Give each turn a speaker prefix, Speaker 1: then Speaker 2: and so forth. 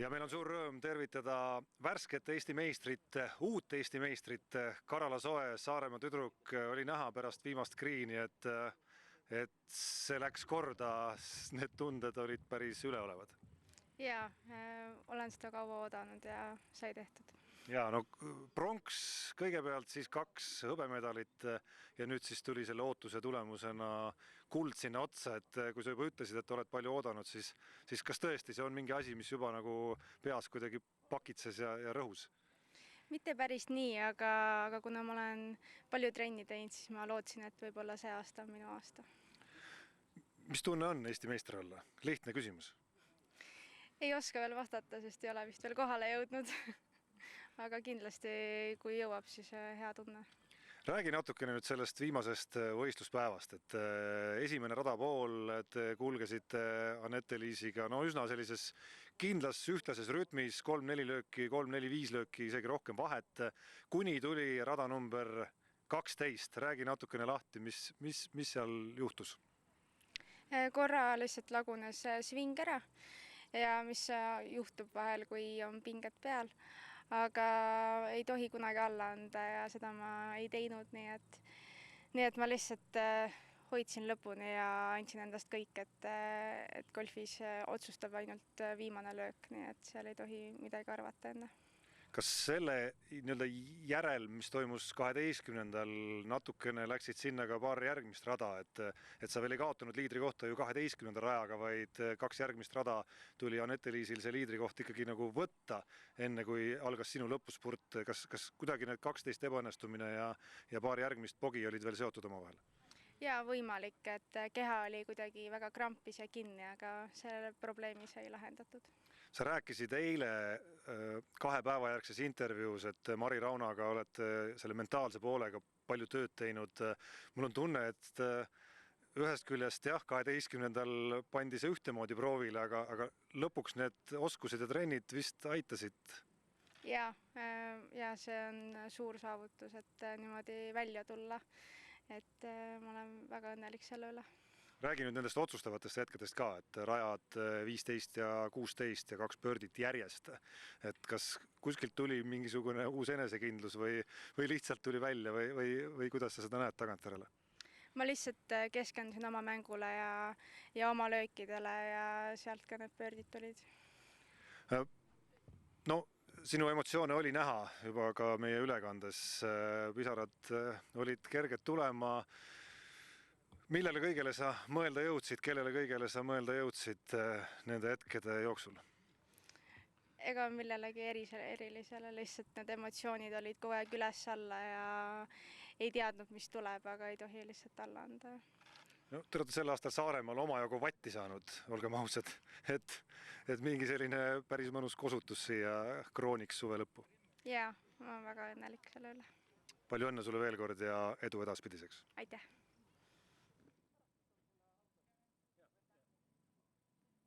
Speaker 1: Ja meil on suur rõõm tervitada värsket Eesti meistrit, uut Eesti meistrit, Karala Soe, Saaremaa tüdruk oli näha pärast viimast kriini, et see läks korda, need tunded olid päris üleolevad.
Speaker 2: Jaa, olen seda kaua oodanud ja sai tehtud.
Speaker 1: Ja no pronks kõigepealt, siis 2 hõbemedalit ja nüüd siis tuli selle ootuse tulemusena kuld sinna otsa, et kui sa juba ütlesid, et oled palju oodanud, siis kas tõesti see on mingi asi, mis juba nagu peas kuidagi pakitses ja rõhus?
Speaker 2: Mitte päris nii, aga kuna ma olen palju trenni teinud, siis ma lootsin, et võib-olla see aasta on minu aasta.
Speaker 1: Mis tunne on Eesti meister olla? Lihtne küsimus.
Speaker 2: Ei oska veel vastata, sest ei ole vist veel kohale jõudnud. Aga kindlasti, kui jõuab, siis hea tunne.
Speaker 1: Räägi natukene nüüd sellest viimasest võistluspäevast, et esimene radapool, te kulgesite Anette-Liisiga üsna sellises kindlas ühtlases rütmis, 3-4 lööki, 3-4-5 lööki, isegi rohkem vahet, kuni tuli rada number 12. Räägi natukene lahti, mis seal juhtus?
Speaker 2: Korra lihtsalt lagunes sving ära ja mis juhtub vahel, kui on pinged peal. Aga ei tohi kunagi alla anda ja seda ma ei teinud, nii et ma lihtsalt hoidsin lõpuni ja andsin endast kõik, et golfis otsustab ainult viimane löök, nii et seal ei tohi midagi arvata enne.
Speaker 1: Kas selle järel, mis toimus 12. natukene läksid sinna ka paar järgmist rada, et sa veel ei kaotanud liidri kohta ju 12. rajaga, vaid 2 järgmist rada tuli Anette-Liisil see liidri koht ikkagi nagu võtta, enne kui algas sinu lõpuspurt. Kas kuidagi need 12 ebaõnnestumine ja paar järgmist bogi olid veel seotud omavahel?
Speaker 2: Jaa, võimalik, et keha oli kuidagi väga krampis ja kinni, aga selle probleemi sai lahendatud.
Speaker 1: Sa rääkisid eile 2 päeva järgses intervjuus, et Mari Raunaga olete selle mentaalse poolega palju tööd teinud. Mul on tunne, et ühest küljest 12. pandi see ühtemoodi proovile, aga lõpuks need oskused ja trennid vist aitasid.
Speaker 2: Jaa, see on suur saavutus, et niimoodi välja tulla. Et ma olen väga õnnelik selle üle.
Speaker 1: Räägi nüüd nendest otsustavatest hetkedest ka, et rajad 15 ja 16 ja 2 pöördit järjest. Et kas kuskilt tuli mingisugune uus enesekindlus või lihtsalt tuli välja või kuidas sa seda näed tagantjärele?
Speaker 2: Ma lihtsalt keskendusin oma mängule ja oma löökidele ja sealt ka need pöördid tulid.
Speaker 1: No, sinu emotsioone oli näha juba ka meie ülekandes. Pisarad olid kerged tulema. Millele kõigele sa mõelda jõudsid, kellele kõigele sa mõelda jõudsid nende hetkede jooksul?
Speaker 2: Ega millelegi erilisele, lihtsalt need emotsioonid olid kogu aeg üles alla ja ei teadnud, mis tuleb, aga ei tohi lihtsalt alla anda.
Speaker 1: No, te olete sel aastal Saaremaal omajagu vatti saanud, olgem ausad, et mingi selline päris mõnus kosutus siia krooniks suve lõppu.
Speaker 2: Jaa, ma olen väga õnnelik selle üle.
Speaker 1: Palju õnne sulle veel kord ja edu edaspidiseks.
Speaker 2: Aitäh!